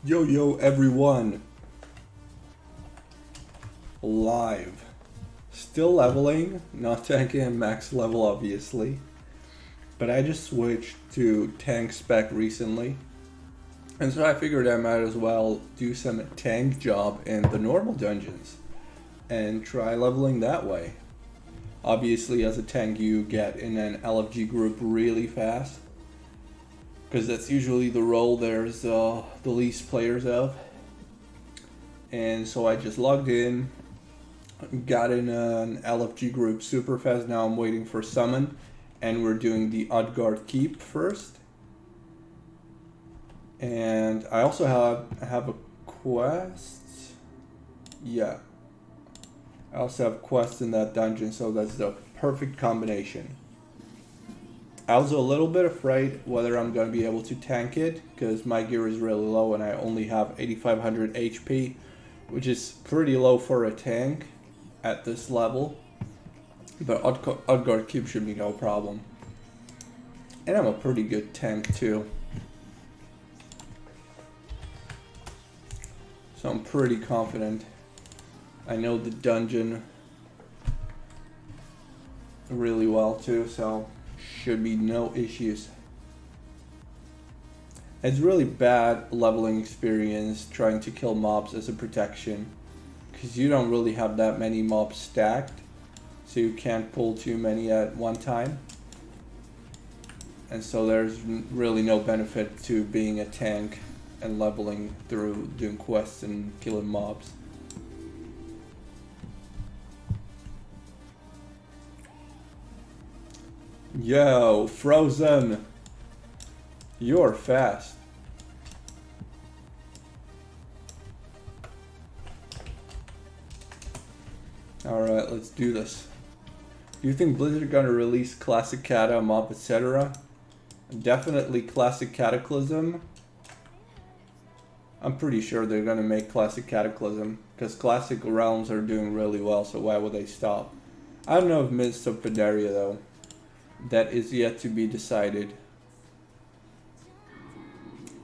Yo everyone, live, still leveling, not tanking at max level obviously, but I just switched to tank spec recently, and so I figured I might as well do some tank job in the normal dungeons and try leveling that way. Obviously as a tank you get in an LFG group really fast, because that's usually the role there's the least players of. And so I just logged in, got in an LFG group super fast. Now I'm waiting for summon, and we're doing the Utgard Keep first. And I also have a quest. Yeah, I also have quests in that dungeon, so that's the perfect combination. I was a little bit afraid whether I'm going to be able to tank it, because my gear is really low and I only have 8500 HP, which is pretty low for a tank at this level. But Utgard Keep should be no problem. And I'm a pretty good tank too. So I'm pretty confident. I know the dungeon really well too, so should be no issues. It's really bad leveling experience trying to kill mobs as a protection, because you don't really have that many mobs stacked, so you can't pull too many at one time, and so there's really no benefit to being a tank and leveling through doing quests and killing mobs. Yo, Frozen! You're fast. Alright, let's do this. Do you think Blizzard are gonna release Classic Cata, Mob, etc.? Definitely Classic Cataclysm. I'm pretty sure they're gonna make Classic Cataclysm, because Classic Realms are doing really well, so why would they stop? I don't know if Mists of Pandaria though. That is yet to be decided.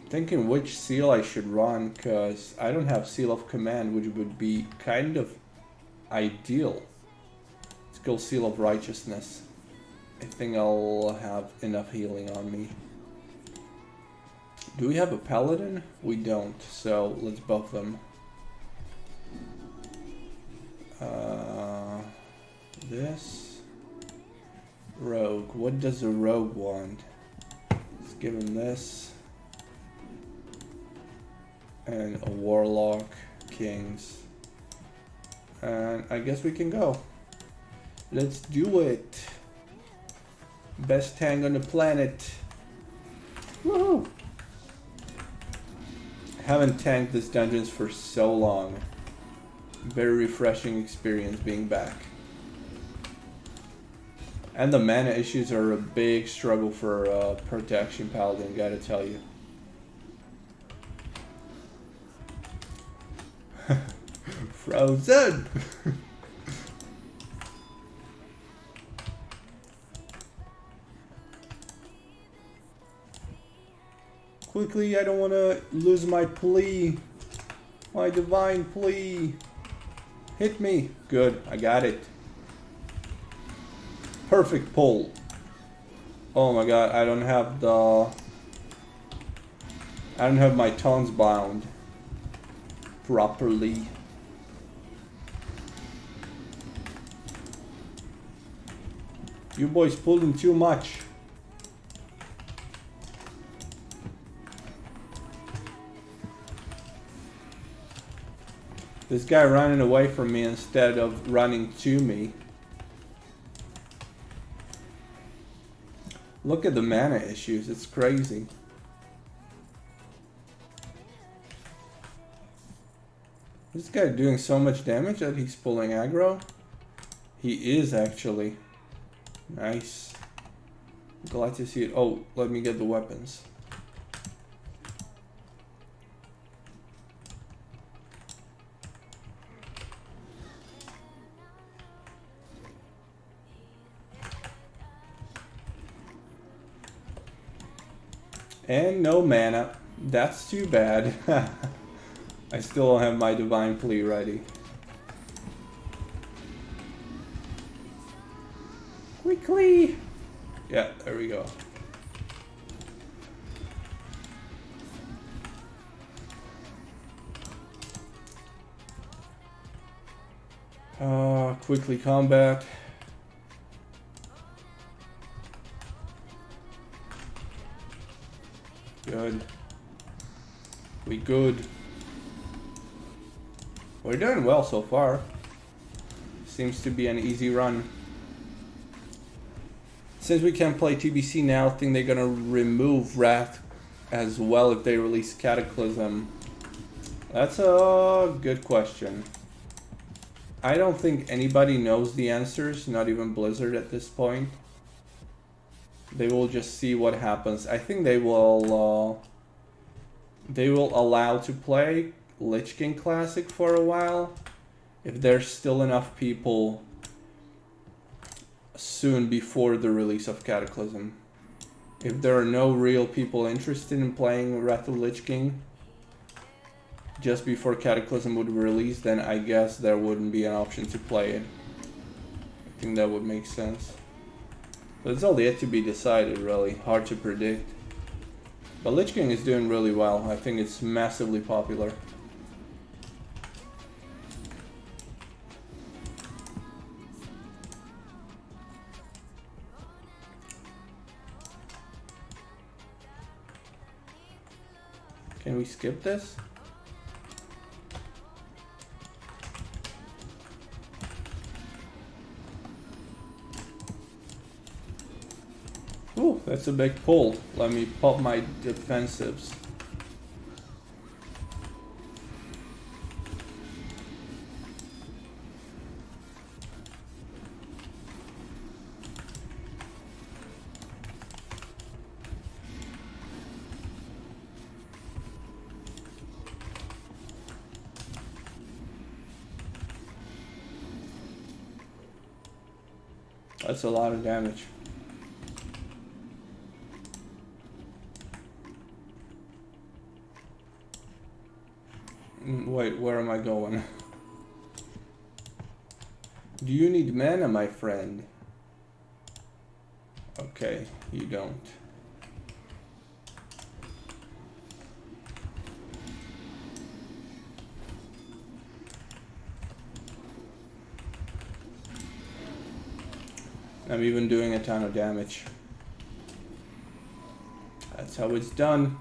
Thinking which seal I should run, because I don't have Seal of Command, which would be kind of ideal. Let's go Seal of Righteousness. I think I'll have enough healing on me. Do we have a Paladin? We don't, so let's buff them. This. Rogue. What does a rogue want? Let's give him this. And a warlock, kings. And I guess we can go. Let's do it. Best tank on the planet. Woohoo! I haven't tanked this dungeons for so long. Very refreshing experience being back. And the mana issues are a big struggle for protection paladin, gotta tell you. Frozen! Quickly, I don't want to lose my plea. My divine plea. Hit me. Good, I got it. Perfect pull. Oh my god, I don't have my tongues bound properly. You boys pulling too much. This guy running away from me instead of running to me. Look at the mana issues, it's crazy. This guy doing so much damage that he's pulling aggro? He is actually. Nice. Glad to see it. Oh, let me get the weapons. And no mana. That's too bad. I still don't have my Divine Plea ready. Quickly! Yeah, there we go. Quickly combat. Good. We good. We're doing well so far. Seems to be an easy run. Since we can play TBC now, I think they're gonna remove Wrath as well if they release Cataclysm. That's a good question. I don't think anybody knows the answers, not even Blizzard at this point. They will just see what happens. I think they will allow to play Lich King Classic for a while if there's still enough people soon before the release of Cataclysm. If there are no real people interested in playing Wrath of Lich King just before Cataclysm would release, then I guess there wouldn't be an option to play it. I think that would make sense. But it's all yet to be decided, really. Hard to predict. But Lich King is doing really well. I think it's massively popular. Can we skip this? Ooh, that's a big pull. Let me pop my defensives. That's a lot of damage. Wait, where am I going? Do you need mana, my friend? Okay, you don't. I'm even doing a ton of damage. That's how it's done.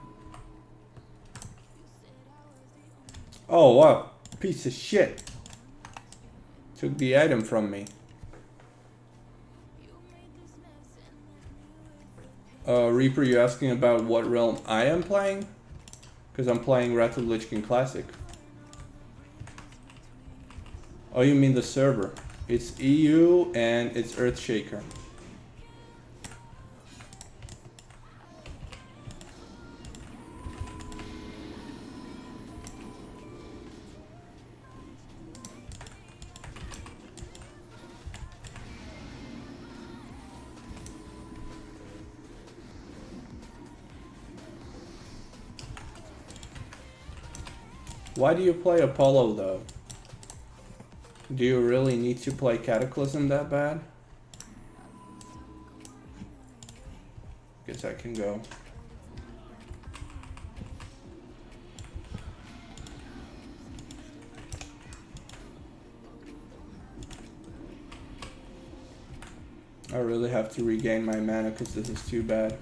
Oh, wow. Piece of shit. Took the item from me. Reaper, you asking about what realm I am playing? Because I'm playing Wrath of Lich King Classic. Oh, you mean the server? It's EU and it's Earthshaker. Why do you play Apollo though? Do you really need to play Cataclysm that bad? Guess I can go. I really have to regain my mana because this is too bad.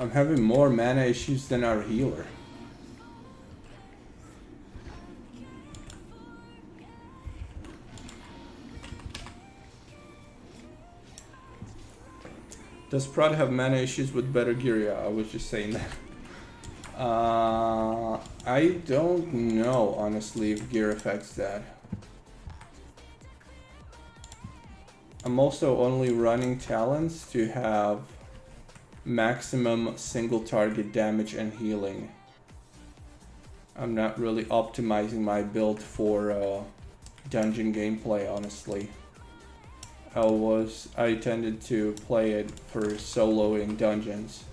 I'm having more mana issues than our healer. Does Prod have mana issues with better gear? Yeah, I was just saying that. I don't know, honestly, if gear affects that. I'm also only running talents to have maximum single target damage and healing. I'm not really optimizing my build for dungeon gameplay, honestly. I tended to play it for soloing dungeons.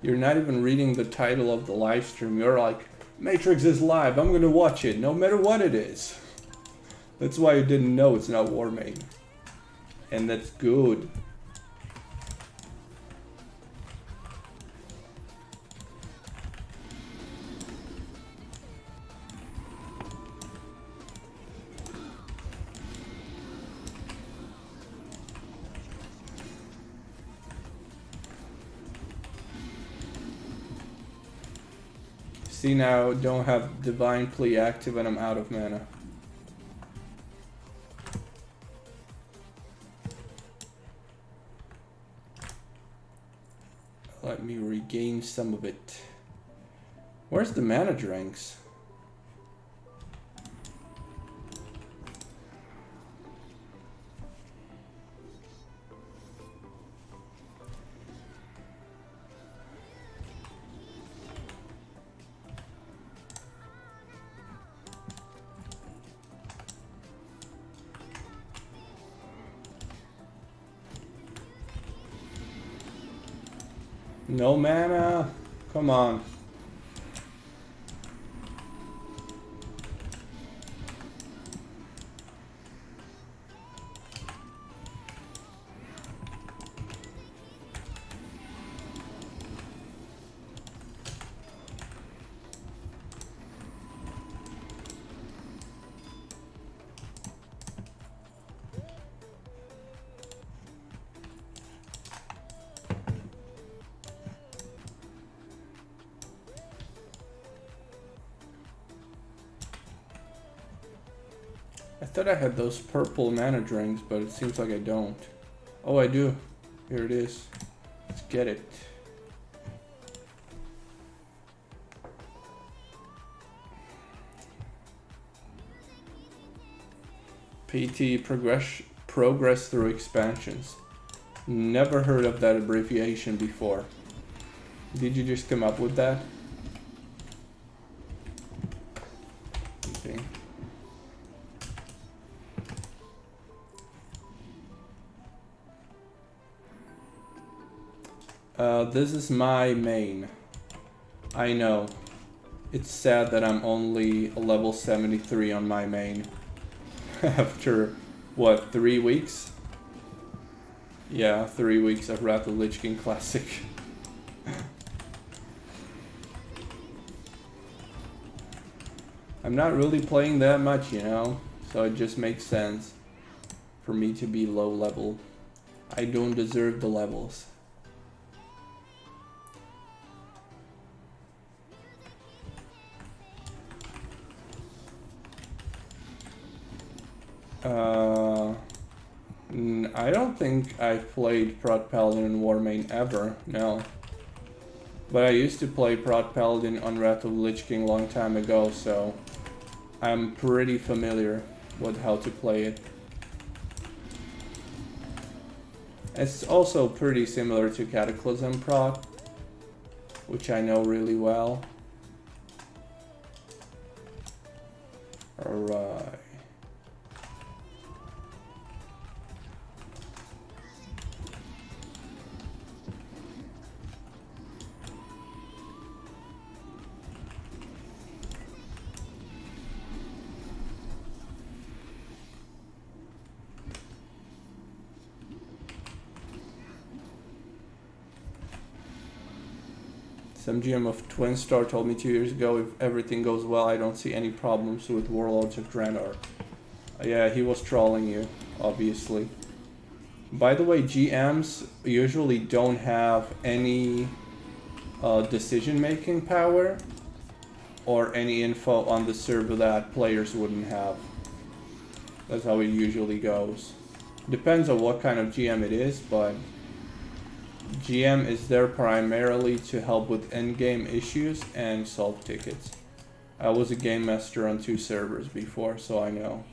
You're not even reading the title of the live stream. You're like, MEYTRIX is live, I'm gonna watch it, no matter what it is. That's why you didn't know it's not Warmane. And that's good. See now, don't have Divine Plea active and I'm out of mana. Let me regain some of it. Where's the mana drinks? No mana? Come on. I thought I had those purple mana drinks, but it seems like I don't. Oh, I do. Here it is. Let's get it. PT, progress through expansions. Never heard of that abbreviation before. Did you just come up with that? Okay. This is my main. I know. It's sad that I'm only a level 73 on my main. After, what, 3 weeks? Yeah, 3 weeks of Wrath of Lich King Classic. I'm not really playing that much, you know? So it just makes sense for me to be low level. I don't deserve the levels. I don't think I've played Prot Paladin in Warmane ever, no. But I used to play Prot Paladin on Wrath of Lich King a long time ago, so I'm pretty familiar with how to play it. It's also pretty similar to Cataclysm Prot, which I know really well. Alright. Some GM of Twin Star told me 2 years ago, if everything goes well, I don't see any problems with Warlords of Draenor. Yeah, he was trolling you, obviously. By the way, GMs usually don't have any decision-making power or any info on the server that players wouldn't have. That's how it usually goes. Depends on what kind of GM it is, but GM is there primarily to help with endgame issues and solve tickets. I was a game master on 2 servers before, so I know.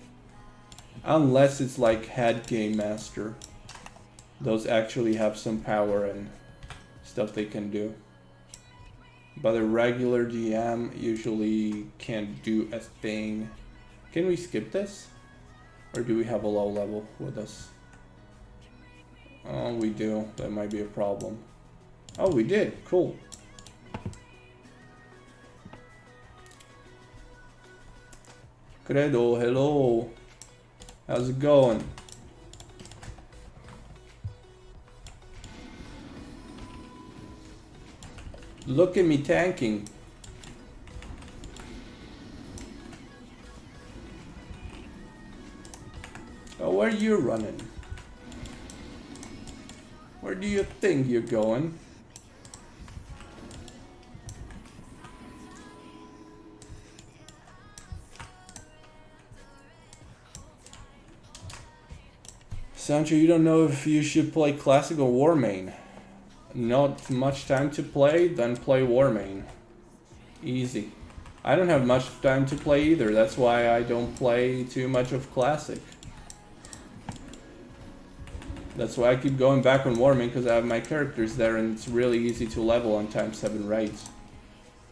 Unless it's like head game master. Those actually have some power and stuff they can do. But a regular GM usually can't do a thing. Can we skip this? Or do we have a low level with us? Oh, we do. That might be a problem. Oh, we did. Cool. Credo, hello. How's it going? Look at me tanking. Oh, where are you running? Where do you think you're going? Sancho, you don't know if you should play Classic or War main. Not much time to play, then play War main. Easy. I don't have much time to play either, that's why I don't play too much of Classic. That's why I keep going back on War main, because I have my characters there and it's really easy to level on times 7 raids.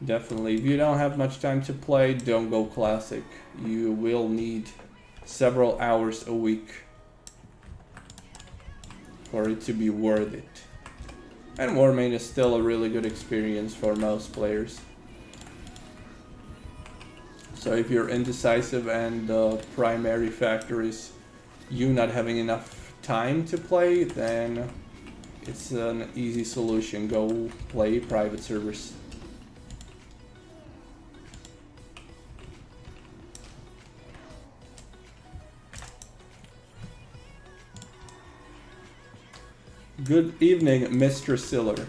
Definitely, if you don't have much time to play, don't go Classic. You will need several hours a week for it to be worth it. And War main is still a really good experience for most players. So if you're indecisive and the primary factor is you not having enough time to play, then it's an easy solution. Go play private servers. Good evening, Mr. Siller.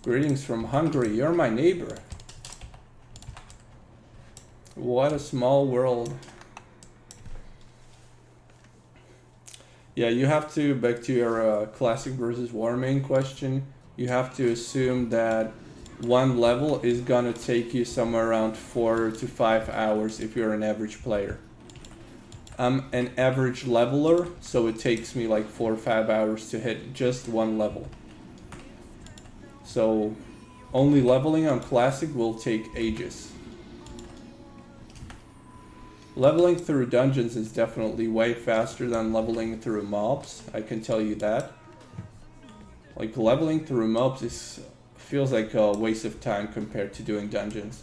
Greetings from Hungary. You're my neighbor. What a small world. Yeah, you have to, back to your Classic versus War main question, you have to assume that one level is gonna take you somewhere around 4 to 5 hours if you're an average player. I'm an average leveler, so it takes me like 4 or 5 hours to hit just one level. So only leveling on Classic will take ages. Leveling through dungeons is definitely way faster than leveling through mobs, I can tell you that. Like, leveling through mobs feels like a waste of time compared to doing dungeons.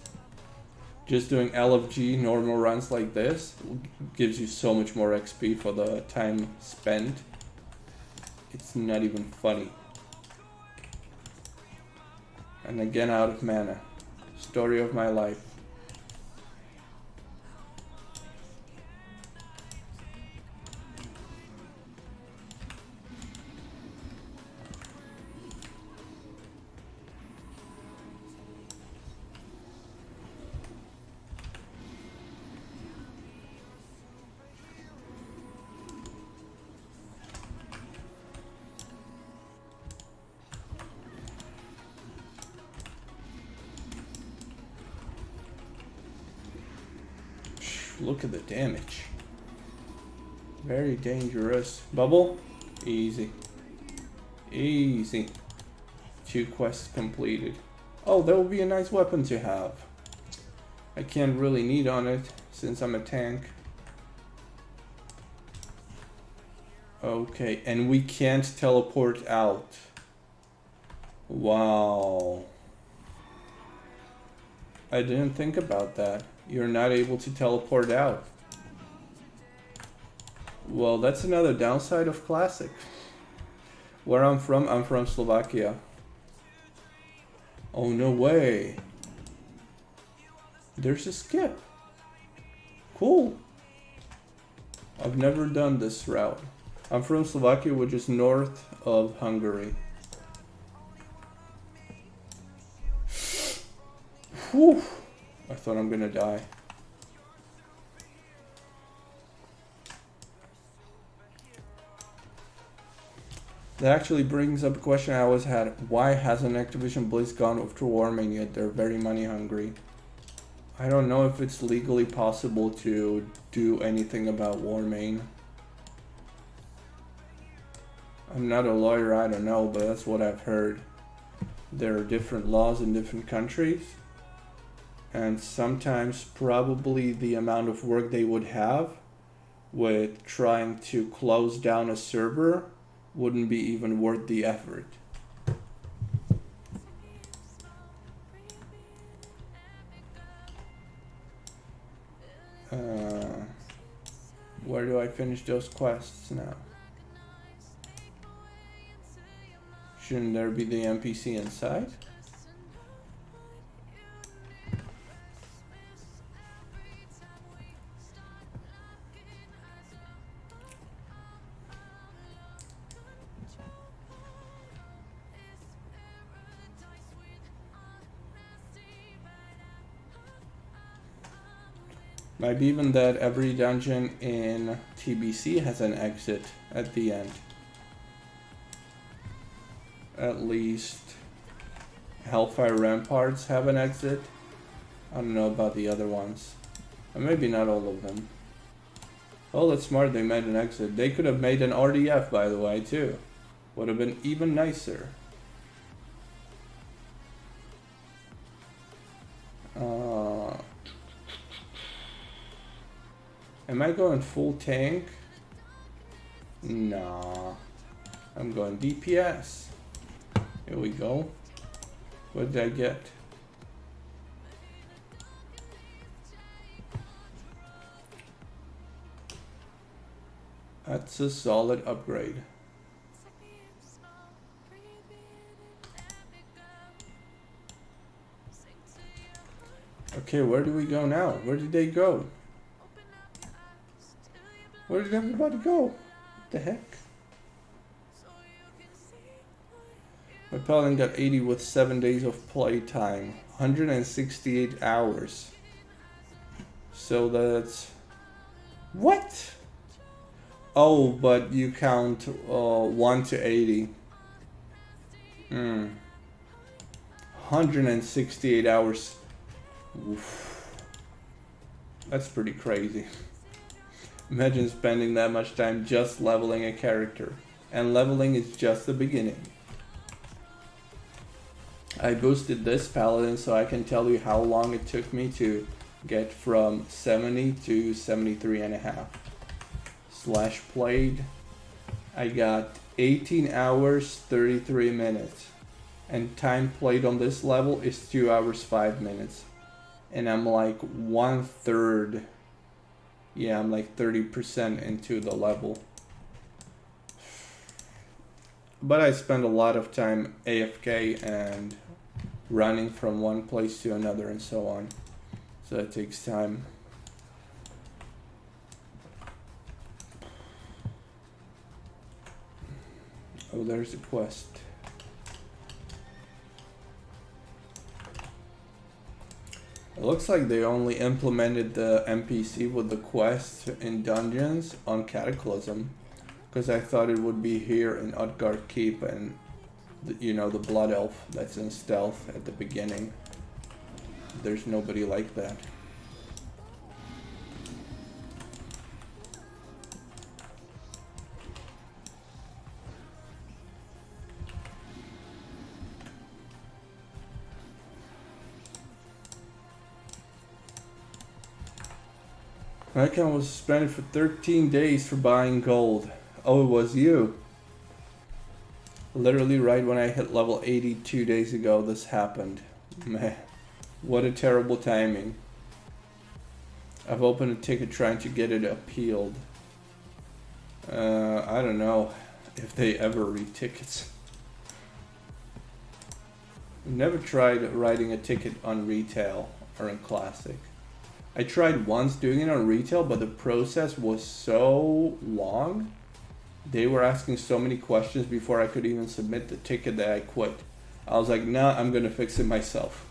Just doing LFG normal runs like this gives you so much more XP for the time spent. It's not even funny. And again out of mana. Story of my life. Look at the damage. Very dangerous. Bubble? Easy. Easy. 2 quests completed. Oh, that would be a nice weapon to have. I can't really need on it since I'm a tank. Okay, and we can't teleport out. Wow. I didn't think about that. You're not able to teleport out. Well, that's another downside of Classic. Where I'm from Slovakia. Oh, no way. There's a skip. Cool. I've never done this route. I'm from Slovakia, which is north of Hungary. Whew. I thought I'm gonna die. That actually brings up a question I always had. Why hasn't Activision Blizzard gone after Warming yet? They're very money hungry. I don't know if it's legally possible to do anything about Warming. I'm not a lawyer, I don't know, but that's what I've heard. There are different laws in different countries. And sometimes probably the amount of work they would have with trying to close down a server wouldn't be even worth the effort. Where do I finish those quests now? Shouldn't there be the NPC inside? Might be even that every dungeon in TBC has an exit at the end. At least Hellfire Ramparts have an exit. I don't know about the other ones. Or maybe not all of them. Oh, that's smart, they made an exit. They could have made an RDF, by the way, too. Would have been even nicer. Am I going full tank? Nah. I'm going DPS. Here we go. What did I get? That's a solid upgrade. Okay, where do we go now? Where did they go? Where did everybody go? What the heck? My paladin got 80 with 7 days of play time. 168 hours. So that's... What? Oh, but you count 1 to 80. 168 hours. Oof. That's pretty crazy. Imagine spending that much time just leveling a character. And leveling is just the beginning. I boosted this paladin so I can tell you how long it took me to get from 70 to 73.5. Slash played. I got 18 hours 33 minutes. And time played on this level is 2 hours 5 minutes. And I'm like 1/3. Yeah, I'm like 30% into the level. But I spend a lot of time AFK and running from one place to another and so on. So it takes time. Oh, there's a quest. It looks like they only implemented the NPC with the quest in dungeons on Cataclysm, because I thought it would be here in Utgard Keep and you know, the Blood Elf that's in stealth at the beginning. There's nobody like that. My account was suspended for 13 days for buying gold. Oh, it was you. Literally right when I hit level 80 2 days ago, this happened. Man, what a terrible timing. I've opened a ticket trying to get it appealed. I don't know if they ever read tickets. I've never tried writing a ticket on retail or in classic. I tried once doing it on retail, but the process was so long. They were asking so many questions before I could even submit the ticket that I quit. I was like, nah, I'm gonna fix it myself.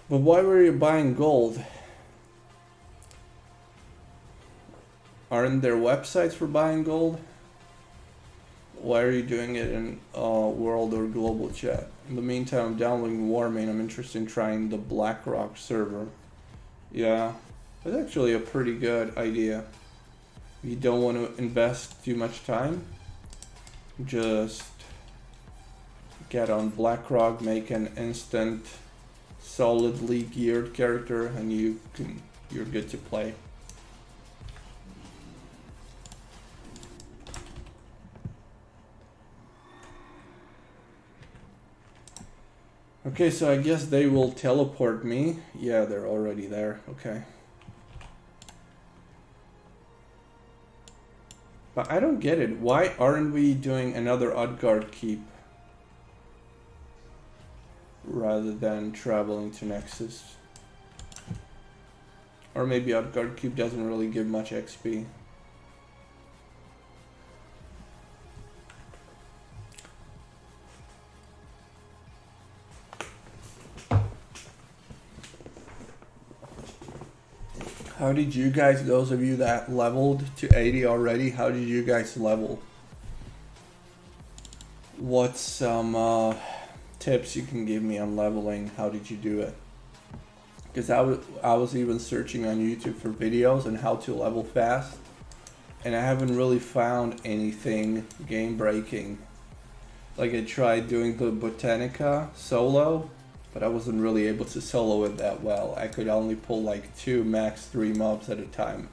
But why were you buying gold? Aren't there websites for buying gold? Why are you doing it in world or global chat? In the meantime, I'm downloading Warmane. I'm interested in trying the BlackRock server. Yeah, that's actually a pretty good idea. You don't want to invest too much time. Just get on BlackRock, make an instant, solidly geared character, and you're good to play. Okay, so I guess they will teleport me. Yeah, they're already there. Okay. But I don't get it. Why aren't we doing another Utgard keep rather than traveling to Nexus? Or maybe Utgard keep doesn't really give much XP. How did you guys, those of you that leveled to 80 already, how did you guys level? What's some tips you can give me on leveling? How did you do it? Because I was even searching on YouTube for videos on how to level fast, and I haven't really found anything game breaking. Like I tried doing the Botanica solo, but I wasn't really able to solo it that well. I could only pull like 2, max 3 mobs at a time.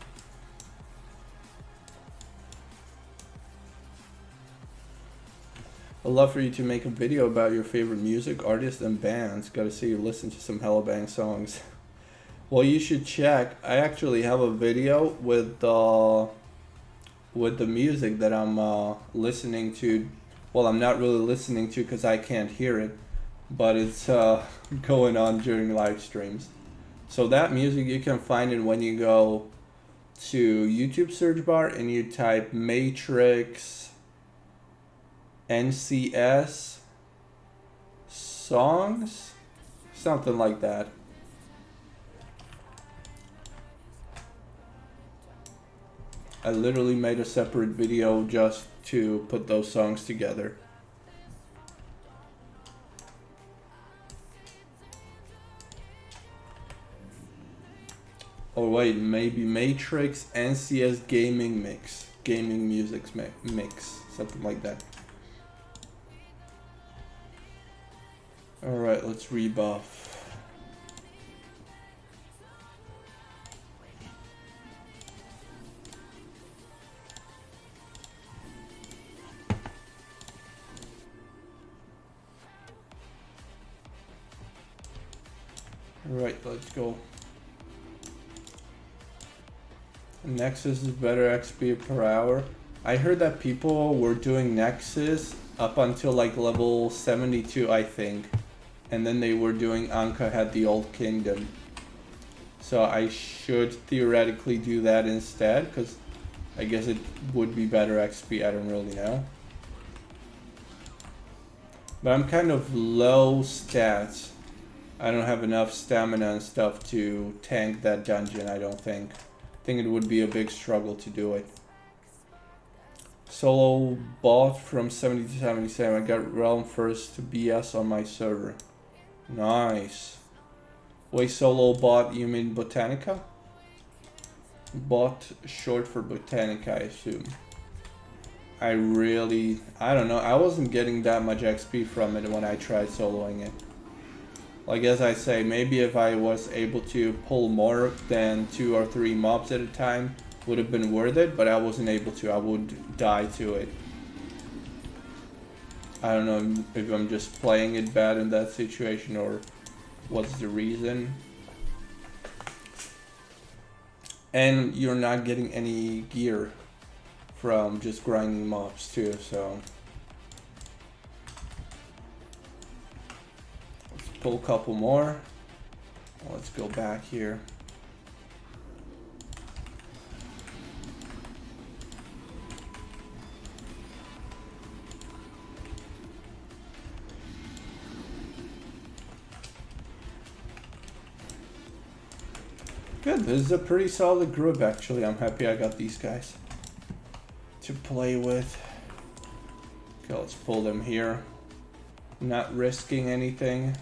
I'd love for you to make a video about your favorite music, artists, and bands. Gotta see you listen to some Hellabang songs. Well, you should check. I actually have a video with the music that I'm listening to. Well, I'm not really listening to because I can't hear it, but it's going on during live streams. So that music you can find it when you go to YouTube search bar and you type MEYTRIX NCS songs, something like that. I literally made a separate video just to put those songs together. Oh wait, maybe MEYTRIX NCS gaming mix, gaming music mix, something like that. Alright, let's rebuff. Alright, let's go. Nexus is better XP per hour. I heard that people were doing Nexus up until like level 72, I think. And then they were doing Anka had the Old Kingdom. So I should theoretically do that instead, because I guess it would be better XP, I don't really know. But I'm kind of low stats. I don't have enough stamina and stuff to tank that dungeon, I don't think. I think it would be a big struggle to do it. Solo bot from 70 to 77. I got realm first to BS on my server. Nice. Wait, solo bot, you mean Botanica? Bot short for Botanica, I assume. I don't know. I wasn't getting that much XP from it when I tried soloing it. Like as I say, maybe if I was able to pull more than 2 or 3 mobs at a time, would have been worth it, but I wasn't able to. I would die to it. I don't know if I'm just playing it bad in that situation or what's the reason. And you're not getting any gear from just grinding mobs too, so let's pull a couple more. Let's go back here. Good, this is a pretty solid group actually. I'm happy I got these guys to play with. Okay, let's pull them here. Not risking anything.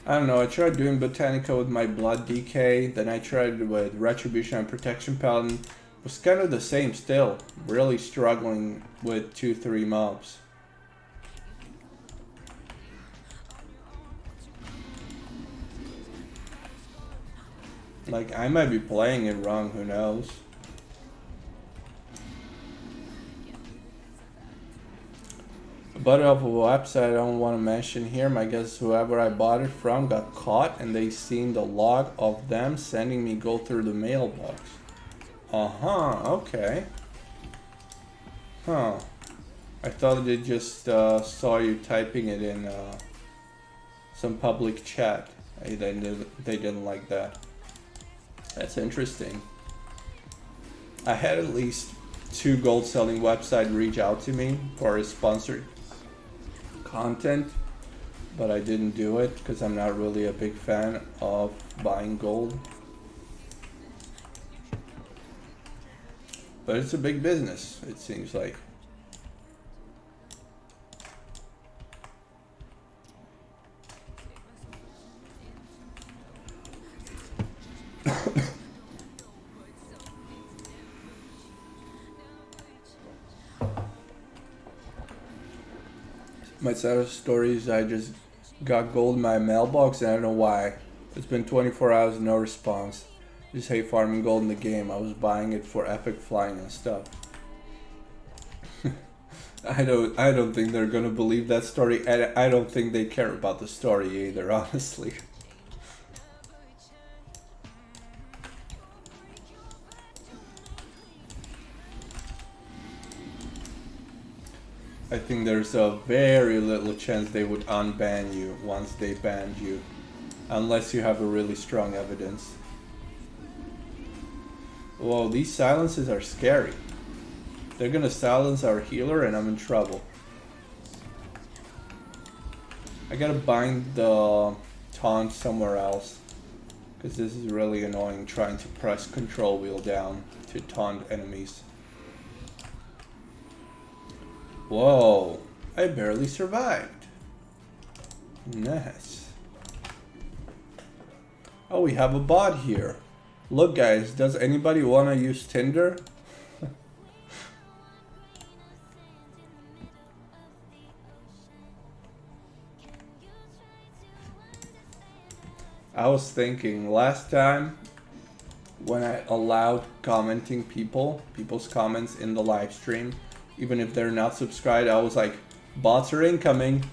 I don't know, I tried doing Botanica with my Blood DK, then I tried it with Retribution and Protection Paladin. It was kind of the same still, really struggling with 2-3 mobs. Like, I might be playing it wrong, who knows. But of a website I don't want to mention here, I guess whoever I bought it from got caught and they seen the log of them sending me gold through the mailbox. Okay. Huh. I thought they just saw you typing it in some public chat. They didn't like that. That's interesting. I had at least 2 gold selling websites reach out to me for a sponsored content, but I didn't do it because I'm not really a big fan of buying gold. But it's a big business, it seems like. My saddest story is I just got gold in my mailbox and I don't know why. It's been 24 hours, no response. Just hate farming gold in the game. I was buying it for epic flying and stuff. I don't think they're gonna believe that story, and I don't think they care about the story either, honestly. I think there's a very little chance they would unban you once they banned you, unless you have a really strong evidence. Whoa, these silences are scary. They're gonna silence our healer and I'm in trouble. I gotta bind the taunt somewhere else, because this is really annoying trying to press control wheel down to taunt enemies. Whoa, I barely survived. Nice. Oh, we have a bot here. Look guys, does anybody want to use Tinder? I was thinking last time when I allowed commenting people's comments in the live stream, even if they're not subscribed, I was like, bots are incoming.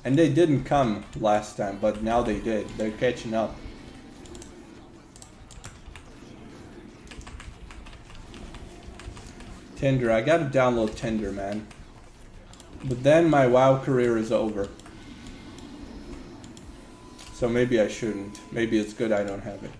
And they didn't come last time, but now they did. They're catching up. Tinder, I gotta download Tinder, man. But then my WoW career is over. So maybe I shouldn't. Maybe it's good I don't have it.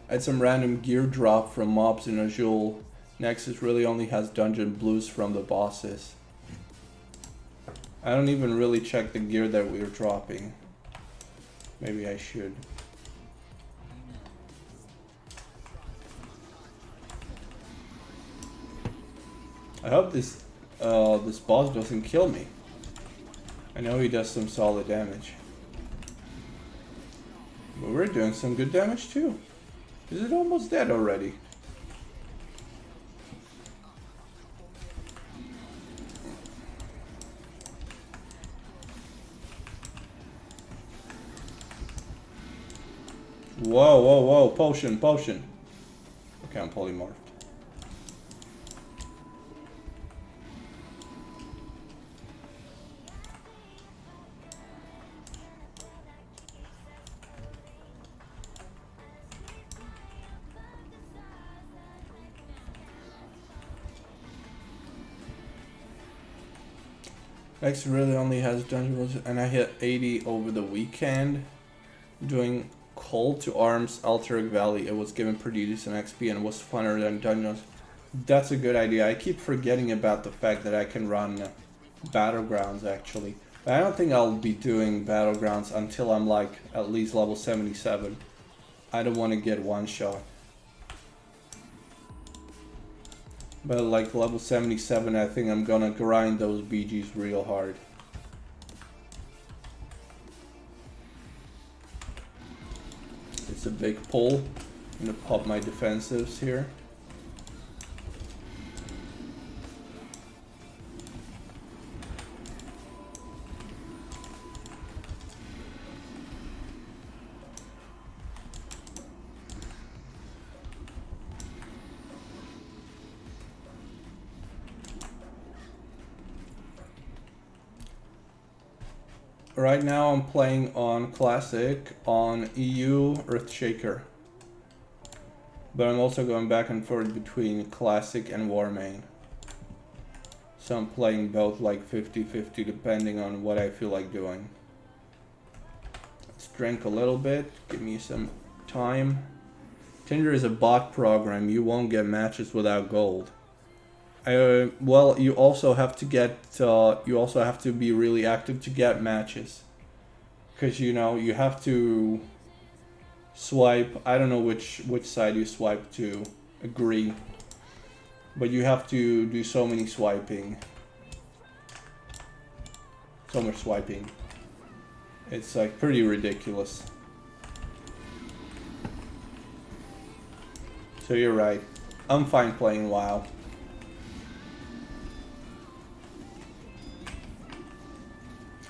I had some random gear drop from mobs in Azul. Nexus really only has dungeon blues from the bosses. I don't even really check the gear that we're dropping. Maybe I should. I hope this this boss doesn't kill me. I know he does some solid damage. But we're doing some good damage too. Is it almost dead already? Whoa, whoa, whoa, potion, potion. Okay, I'm polymorphed. X really only has dungeons, and I hit 80 over the weekend doing Call to Arms Alterac Valley. It was given pretty decent XP and was funner than dungeons. That's a good idea. I keep forgetting about the fact that I can run Battlegrounds actually. But I don't think I'll be doing Battlegrounds until I'm like at least level 77. I don't want to get one shot. But like level 77, I think I'm gonna grind those BGs real hard. It's a big pull. I'm gonna pop my defensives here. Right now I'm playing on Classic on EU Earthshaker. But I'm also going back and forth between Classic and Warmain. So I'm playing both like 50-50 depending on what I feel like doing. Let's drink a little bit, give me some time. Tinder is a bot program, you won't get matches without gold. Well, you also have to get, you also have to be really active to get matches. Because, you know, you have to swipe, I don't know which side you swipe to agree. But you have to do so many swiping. So much swiping. It's like pretty ridiculous. So you're right. I'm fine playing WoW.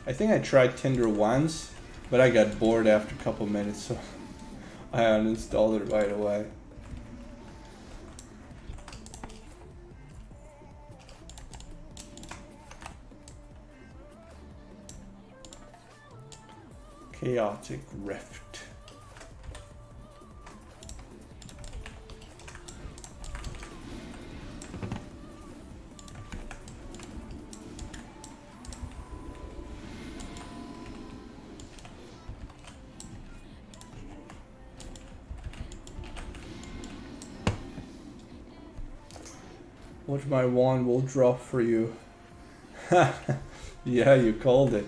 I think I tried Tinder once, but I got bored after a couple minutes, so I uninstalled it right away. Chaotic Rift. What my wand will drop for you. Yeah, you called it.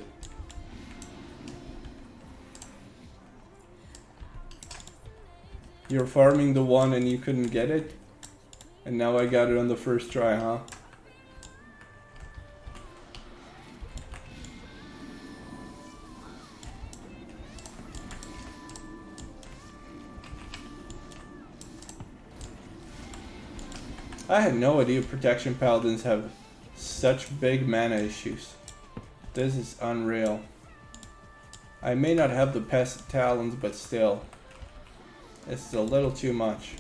You're farming the one and you couldn't get it? And now I got it on the first try, huh? I had no idea protection paladins have such big mana issues. This is unreal. I may not have the best talents, but still. It's a little too much.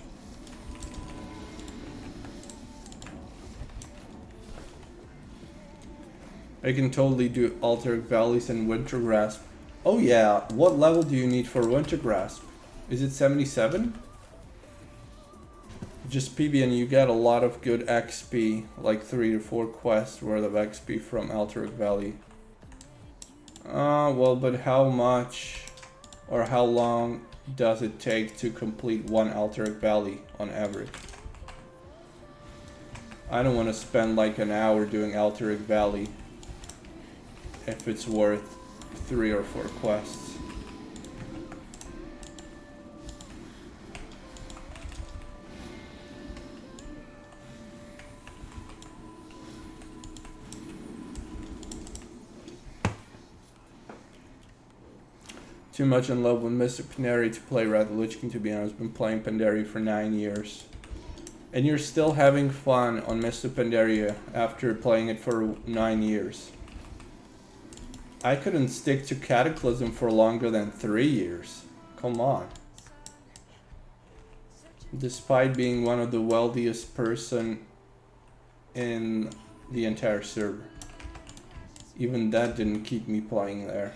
I can totally do Alterac Valleys and Winter Grasp. Oh yeah, what level do you need for Winter Grasp? Is it 77? Just PB and you get a lot of good XP, like 3 to 4 quests worth of XP from Alterac Valley. Well, but how much or how long does it take to complete one Alterac Valley on average? I don't want to spend like an hour doing Alterac Valley if it's worth 3 or 4 quests. Too much in love with Mr. Paneri to play Red Lich King, to be honest. I've been playing Pandaria for 9 years. And you're still having fun on Mr. Pandaria after playing it for 9 years. I couldn't stick to Cataclysm for longer than 3 years. Come on. Despite being one of the wealthiest person in the entire server. Even that didn't keep me playing there.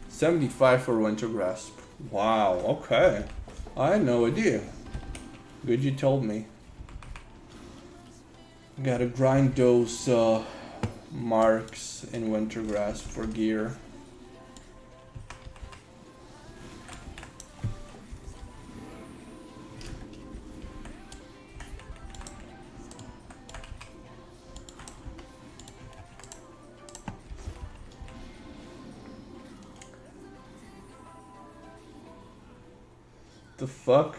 $75 for Winter Grasp. Wow, okay. I had no idea. Good you told me. Gotta grind those marks in Winter Grasp for gear. The fuck?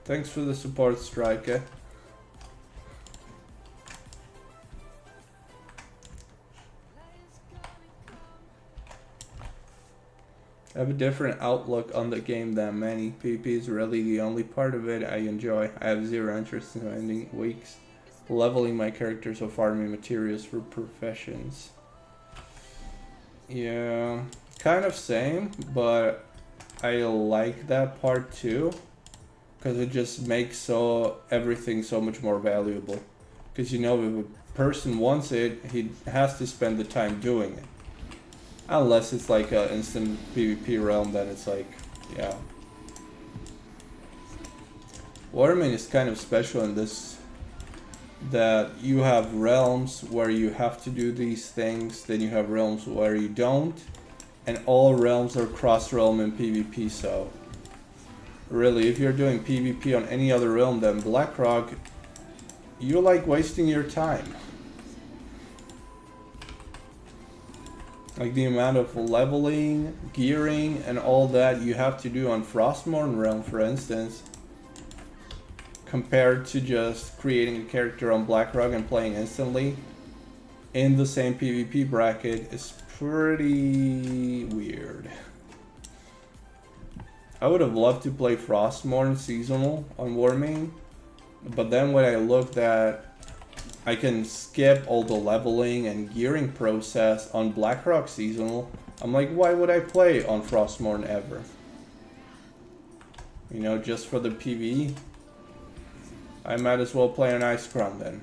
Thanks for the support, Striker. I have a different outlook on the game than many. PvP is really the only part of it I enjoy. I have zero interest in spending weeks leveling my characters or farming materials for professions. Yeah, kind of same, but I like that part too, because it just makes everything so much more valuable. Because you know, if a person wants it, he has to spend the time doing it. Unless it's like an instant PvP realm, then it's like, yeah. Warming is kind of special in this, that you have realms where you have to do these things, then you have realms where you don't, and all realms are cross-realm in PvP, so really, if you're doing PvP on any other realm than Blackrock, you're like wasting your time. Like the amount of leveling, gearing, and all that you have to do on Frostmourne realm, for instance, compared to just creating a character on Blackrock and playing instantly in the same PvP bracket is pretty weird. I would have loved to play Frostmourne seasonal on Warming, but then when I looked at I can skip all the leveling and gearing process on Blackrock seasonal, I'm like, why would I play on Frostmourne ever? You know, just for the PvE? I might as well play on Icecrown then.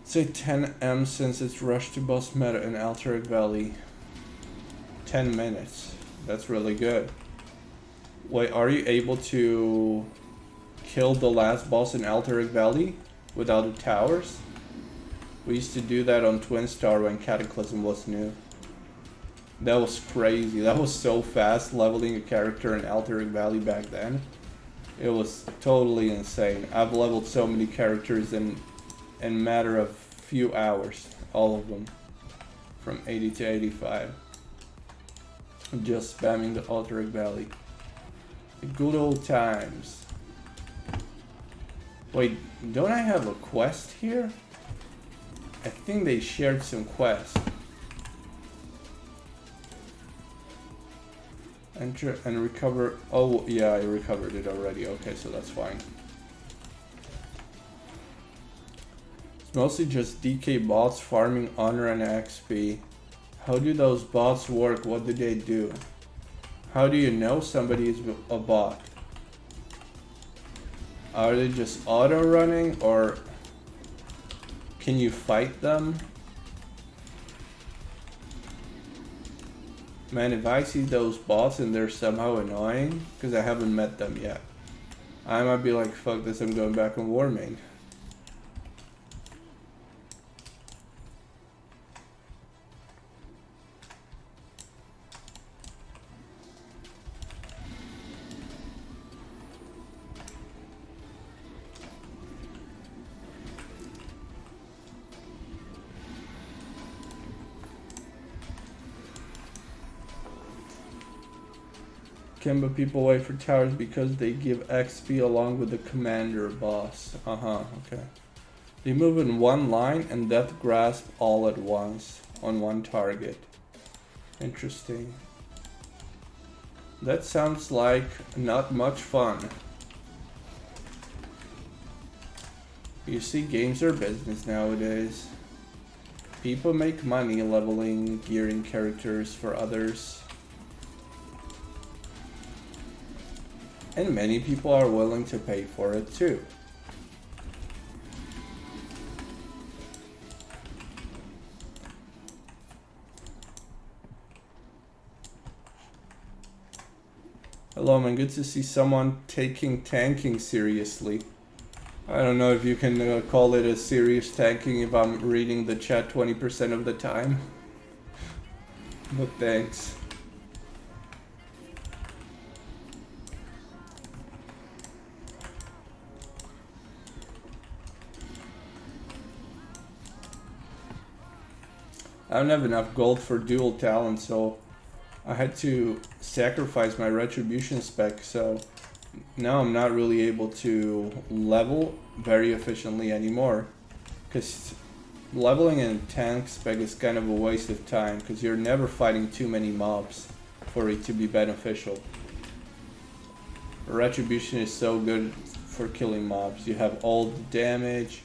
Say 10M since it's rushed to boss meta in Alterac Valley. 10 minutes. That's really good. Wait, are you able to kill the last boss in Alterac Valley without the towers? We used to do that on Twin Star when Cataclysm was new. That was crazy. That was so fast leveling a character in Alterac Valley back then. It was totally insane. I've leveled so many characters in matter of few hours, all of them, from 80 to 85. Just spamming the Alterac Valley. The good old times. Wait, don't I have a quest here? I think they shared some quests. Enter and recover. Oh yeah, I recovered it already. Okay, so that's fine. It's mostly just DK bots farming honor and XP. How do those bots work? What do they do? How do you know somebody is a bot? Are they just auto running, or can you fight them? Man, if I see those bots and they're somehow annoying, because I haven't met them yet, I might be like, fuck this, I'm going back on Warming. Kimba people wait for towers because they give XP along with the commander boss. Okay. They move in one line and death grasp all at once on one target. Interesting. That sounds like not much fun. You see, games are business nowadays. People make money leveling, gearing characters for others. And many people are willing to pay for it too. Hello man, good to see someone taking tanking seriously. I don't know if you can call it a serious tanking if I'm reading the chat 20% of the time. But thanks. I don't have enough gold for dual talent, so I had to sacrifice my retribution spec, so now I'm not really able to level very efficiently anymore, because leveling in tank spec is kind of a waste of time, because you're never fighting too many mobs for it to be beneficial. Retribution is so good for killing mobs. You have all the damage,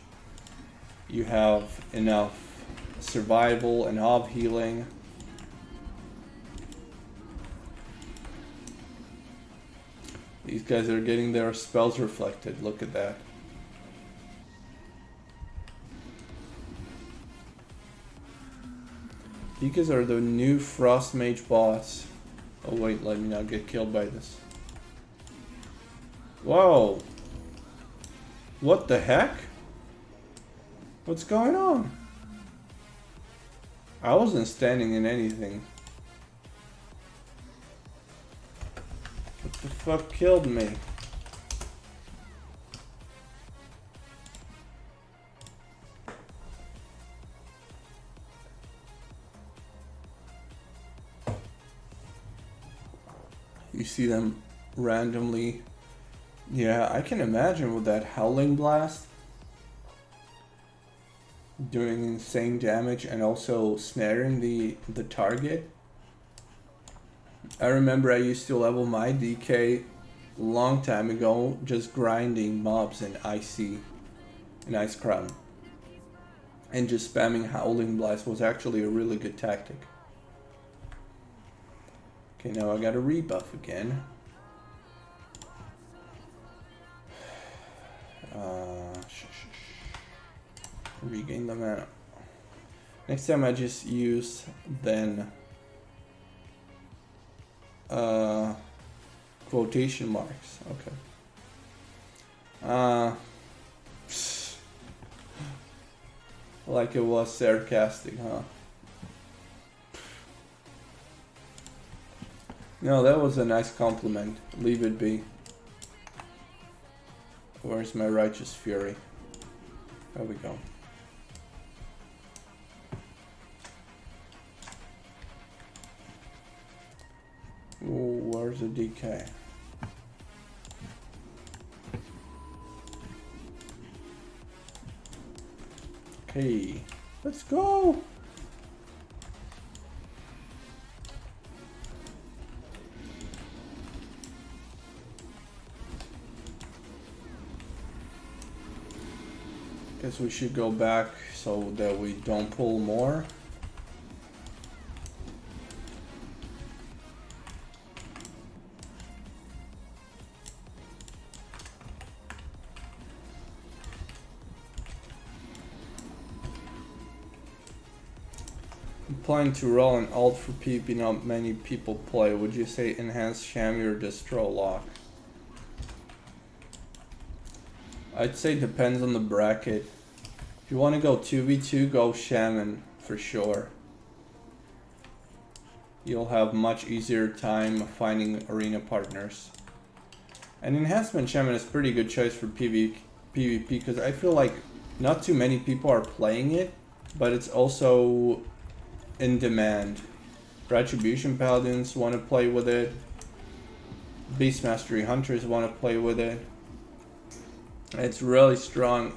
you have enough survival and ob healing. These guys are getting their spells reflected. Look at that. These are the new Frost Mage boss. Oh wait, let me not get killed by this. Whoa! What the heck? What's going on? I wasn't standing in anything. What the fuck killed me? You see them randomly. Yeah, I can imagine with that Howling Blast doing insane damage and also snaring the target. I remember I used to level my DK a long time ago just grinding mobs in IC, in Ice Crown. And just spamming Howling Blast was actually a really good tactic. Okay, now I got a rebuff again. Regain the mana. Next time I just use then quotation marks. Okay. Like it was sarcastic, huh? No, that was a nice compliment. Leave it be. Where's my righteous fury? There we go. Ooh, where's the DK? Okay, let's go. Guess we should go back so that we don't pull more. I'm planning to roll an alt for PvP not many people play. Would you say enhance Chamois or Distro Lock? I'd say depends on the bracket. If you want to go 2v2, go Shaman for sure. You'll have much easier time finding arena partners. And Enhancement Shaman is a pretty good choice for PvP because I feel like not too many people are playing it, but it's also in demand. Retribution Paladins want to play with it. Beast Mastery Hunters want to play with it. It's really strong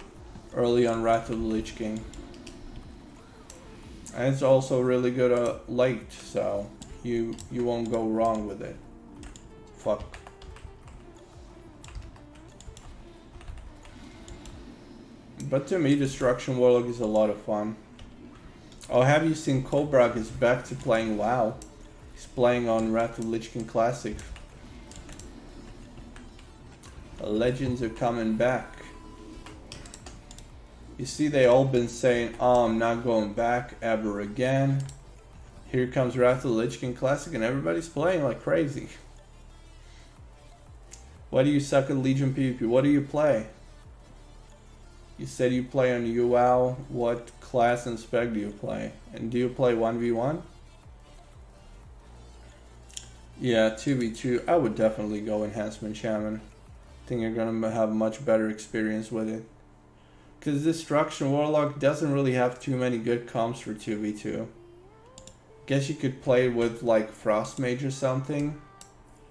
early on Wrath of the Lich King. And it's also really good late, so you won't go wrong with it. Fuck. But to me, Destruction Warlock is a lot of fun. Oh, have you seen Kobrak is back to playing WoW? He's playing on Wrath of the Lich King Classic. The legends are coming back. You see, they all been saying, oh, I'm not going back ever again. Here comes Wrath of the Lich King Classic and everybody's playing like crazy. Why do you suck at Legion PvP? What do you play? You said you play on UWoW. What class and spec do you play? And do you play 1v1? Yeah, 2v2. I would definitely go Enhancement Shaman. I think you're gonna have a much better experience with it. Because Destruction Warlock doesn't really have too many good comps for 2v2. Guess you could play with like Frost Mage or something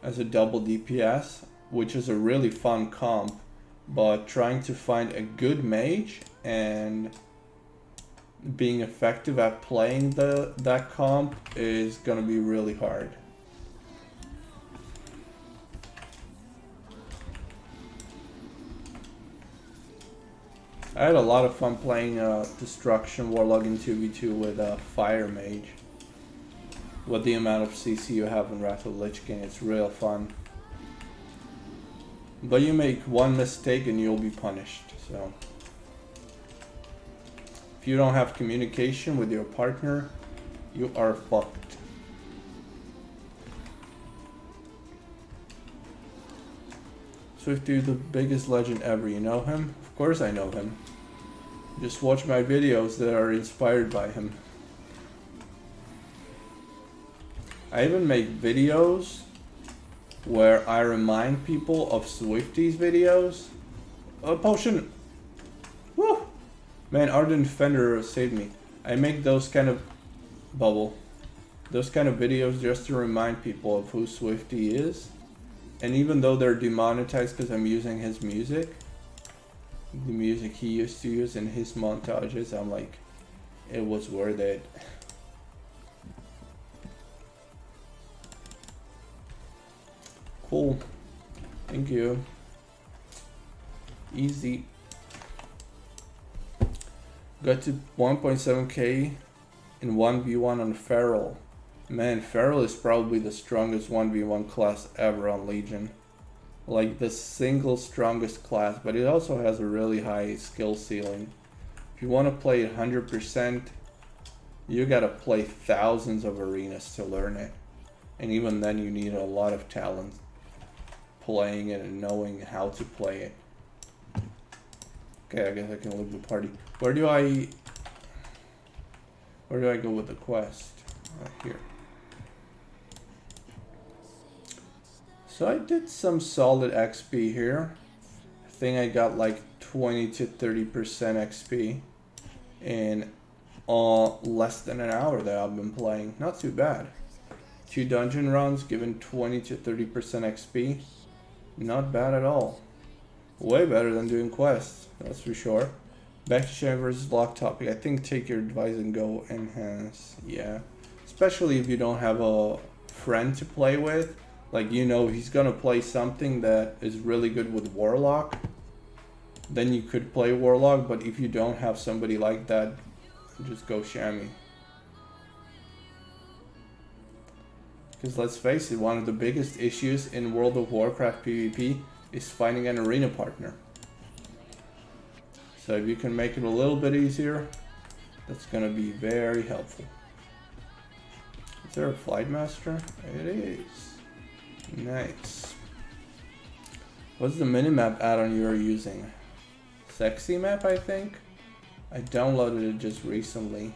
as a double DPS, which is a really fun comp. But trying to find a good mage and being effective at playing that comp is gonna be really hard. I had a lot of fun playing Destruction Warlock in 2v2 with Fire Mage. With the amount of CC you have in Wrath of the Lich King, it's real fun. But you make one mistake and you'll be punished, so. If you don't have communication with your partner, you are fucked. Swifty, the biggest legend ever, you know him? Of course I know him. Just watch my videos that are inspired by him. I even make videos where I remind people of Swifty's videos. A potion! Woo! Man, Ardent Defender saved me. I make those kind of those kind of videos just to remind people of who Swifty is. And even though they're demonetized because I'm using his music, the music he used to use in his montages, I'm like, it was worth it. Cool. Thank you. Easy. Got to 1.7k in 1v1 on Feral. Man, Feral is probably the strongest 1v1 class ever on Legion. Like the single strongest class, but it also has a really high skill ceiling. If you want to play it 100%, you gotta play thousands of arenas to learn it. And even then you need a lot of talent playing it and knowing how to play it. Okay, I guess I can leave the party. Where do I go with the quest? Here. So I did some solid XP here. I think I got like 20 to 30% XP in less than an hour that I've been playing. Not too bad. 2 dungeon runs given 20 to 30% XP. Not bad at all. Way better than doing quests, that's for sure. Back to Shaman versus Lock topic. I think take your advice and go enhance. Yeah. Especially if you don't have a friend to play with. Like, you know, he's gonna play something that is really good with Warlock. Then you could play Warlock, but if you don't have somebody like that, just go Shammy. Because let's face it, one of the biggest issues in World of Warcraft PvP is finding an arena partner. So if you can make it a little bit easier, that's gonna be very helpful. Is there a Flight Master? It is. Nice. What's the minimap add-on you're using? Sexy Map, I think? I downloaded it just recently.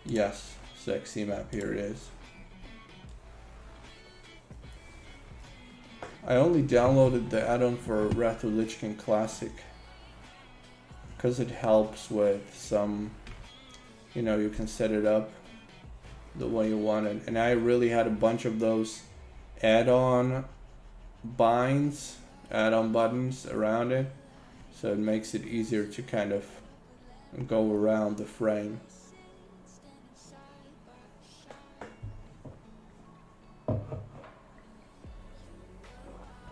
Yes, Sexy Map, here it is. I only downloaded the add-on for Wrath of the Lich King Classic because it helps with some, you know, you can set it up the way you want it. And I really had a bunch of those add-on binds, add-on buttons around it, so it makes it easier to kind of go around the frame.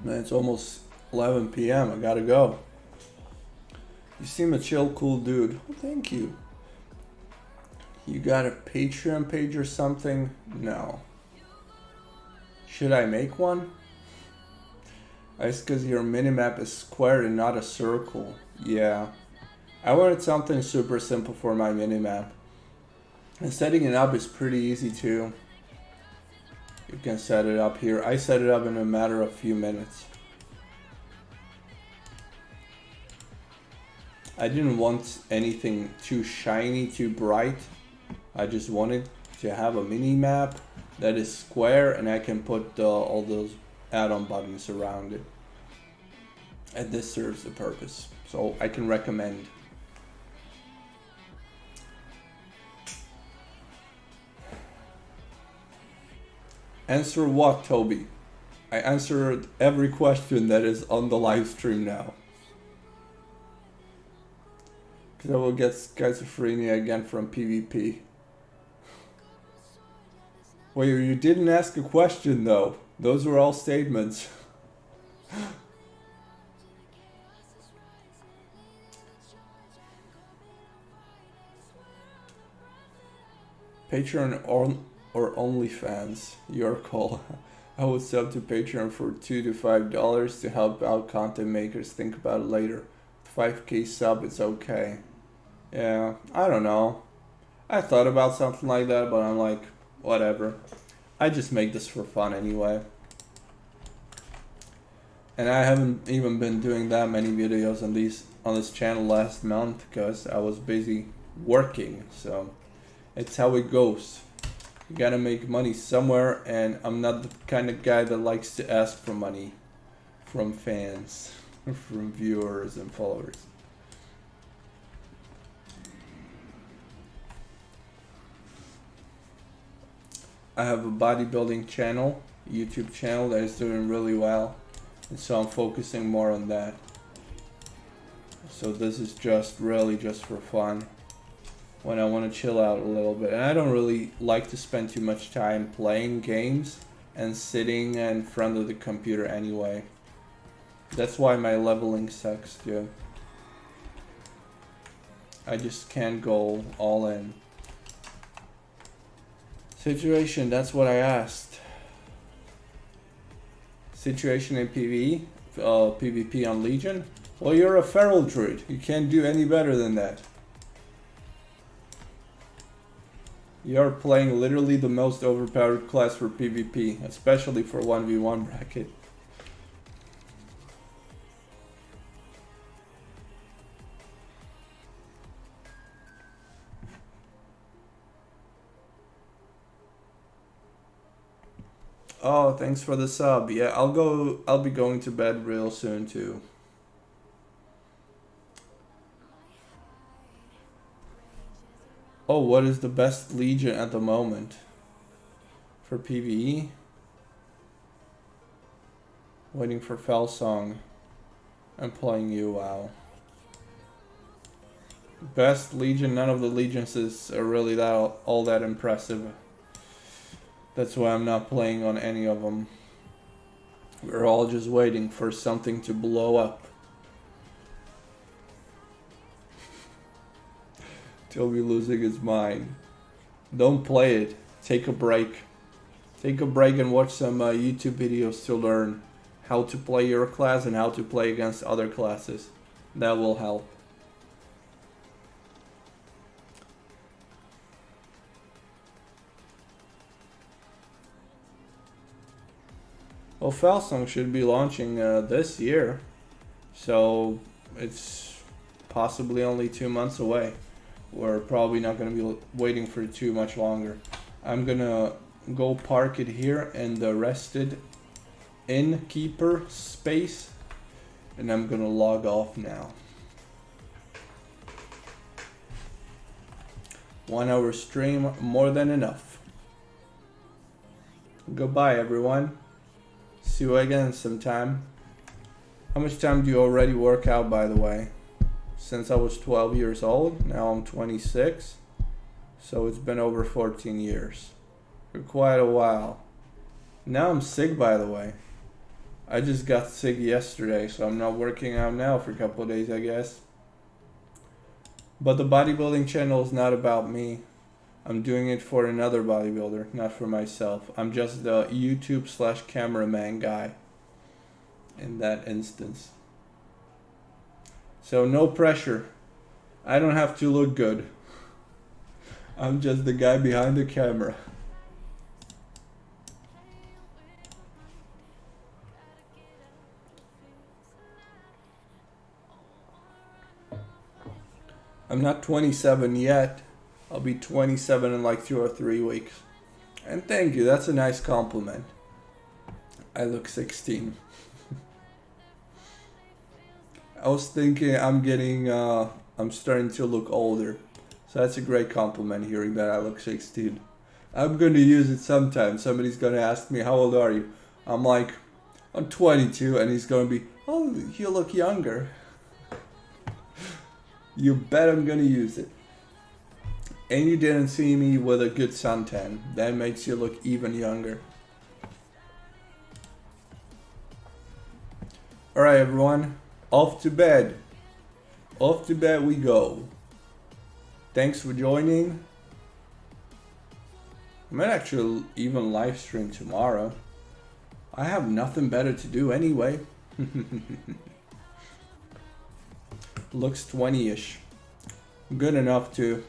Man, it's almost 11 p.m. I gotta go. You seem a chill, cool dude. Well, thank you. You got a Patreon page or something? No. Should I make one? It's because your minimap is square and not a circle. Yeah. I wanted something super simple for my minimap. And setting it up is pretty easy too. You can set it up here. I set it up in a matter of a few minutes. I didn't want anything too shiny, too bright. I just wanted to have a mini map that is square and I can put all those add-on buttons around it. And this serves the purpose. So I can recommend. Answer what, Toby? I answered every question that is on the live stream now. Because I will get schizophrenia again from PvP. Wait, you didn't ask a question though. Those were all statements. Patreon or OnlyFans, your call. I would sub to Patreon for $2 to $5 to help out content makers. Think about it later. 5k sub, it's okay. Yeah, I don't know. I thought about something like that, but I'm like, whatever. I just make this for fun anyway. And I haven't even been doing that many videos on this channel last month because I was busy working. So it's how it goes. You gotta make money somewhere, and I'm not the kind of guy that likes to ask for money from fans, from viewers and followers. I have a bodybuilding channel, YouTube channel that is doing really well, and so I'm focusing more on that. So this is just really just for fun, when I want to chill out a little bit. And I don't really like to spend too much time playing games and sitting in front of the computer anyway. That's why my leveling sucks too. I just can't go all in. Situation, that's what I asked. Situation in PvE, PvP on Legion? Well, you're a feral druid. You can't do any better than that. You're playing literally the most overpowered class for PvP, especially for 1v1 bracket. Oh, thanks for the sub. Yeah, I'll be going to bed real soon too. Oh, what is the best Legion at the moment? For PvE? Waiting for Fell Song. I'm playing you, wow. Best Legion, none of the Legions is really all that impressive. That's why I'm not playing on any of them. We're all just waiting for something to blow up. Toby losing his mind. Don't play it. Take a break. Take a break and watch some YouTube videos to learn how to play your class and how to play against other classes. That will help. Well, Falsong should be launching this year, so it's possibly only 2 months away. We're probably not going to be waiting for too much longer. I'm going to go park it here in the rested innkeeper space, and I'm going to log off now. 1 hour stream, more than enough. Goodbye, everyone. See you again sometime. How much time do you already work out, by the way? Since I was 12 years old, now I'm 26. So it's been over 14 years. For quite a while. Now I'm sick, by the way. I just got sick yesterday, so I'm not working out now for a couple of days, I guess. But the bodybuilding channel is not about me. I'm doing it for another bodybuilder, not for myself. I'm just the YouTube/cameraman guy in that instance. So no pressure. I don't have to look good. I'm just the guy behind the camera. I'm not 27 yet. I'll be 27 in like 2 or 3 weeks. And thank you, that's a nice compliment. I look 16. I was thinking I'm starting to look older. So that's a great compliment, hearing that I look 16. I'm going to use it sometime. Somebody's going to ask me, how old are you? I'm like, I'm 22, and he's going to be, oh, you look younger. You bet I'm going to use it. And you didn't see me with a good suntan. That makes you look even younger. Alright everyone, off to bed. Off to bed we go. Thanks for joining. I might actually even live stream tomorrow. I have nothing better to do anyway. Looks 20-ish. Good enough to